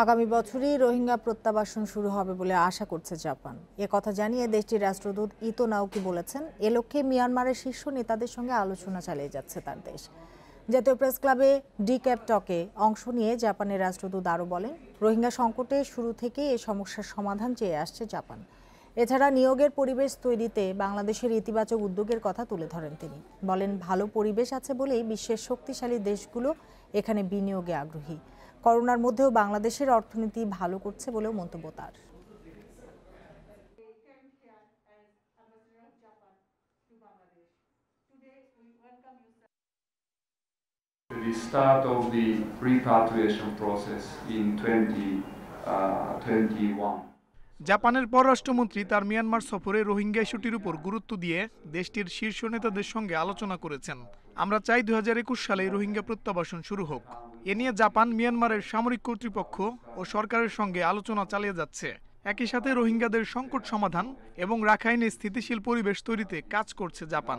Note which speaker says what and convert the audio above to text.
Speaker 1: আগামী বছরই রোহিঙ্গা প্রত্যাবাসন শুরু হবে বলে আশা করছে জাপান। কথা জানিয়ে দেশটির রাষ্ট্রদূত ইতো নাওকি বলেছেন, এ লক্ষ্যে মিয়ানমারের শীর্ষ নেতাদের সঙ্গে আলোচনা চালিয়ে যাচ্ছে তার দেশ। জাতীয় প্রেস ক্লাবে ডিক্যাপ টকে অংশ নিয়ে জাপানের রাষ্ট্রদূত আরও বলেন, রোহিঙ্গা সংকটে শুরু থেকে এ সমস্যার সমাধান চেয়ে আসছে জাপান। এছাড়া নিয়োগের পরিবেশ তৈরিতে বাংলাদেশের ইতিবাচক উদ্যোগের কথা তুলে ধরেন তিনি। বলেন, ভালো পরিবেশ আছে বলেই বিশ্বের শক্তিশালী দেশগুলো এখানে বিনিয়োগে আগ্রহী। করোনার মধ্যেও বাংলাদেশের অর্থনীতি ভালো করছে বলেও মন্তব্য তার।
Speaker 2: The start of the repatriation process in 2021.
Speaker 3: জাপানের পররাষ্ট্রমন্ত্রী তার মিয়ানমার সফরে রোহিঙ্গা ইস্যুটির উপর গুরুত্ব দিয়ে দেশটির শীর্ষ নেতাদের সঙ্গে আলোচনা করেছেন। আমরা চাই 2021 সালে রোহিঙ্গা প্রত্যাবাসন শুরু হোক। এ নিয়ে জাপান মিয়ানমারের সামরিক কর্তৃপক্ষ ও সরকারের সঙ্গে আলোচনা চালিয়ে যাচ্ছে। একই সাথে রোহিঙ্গাদের সংকট সমাধান এবং রাখাইনে স্থিতিশীল পরিবেশ তৈরিতে কাজ করছে জাপান।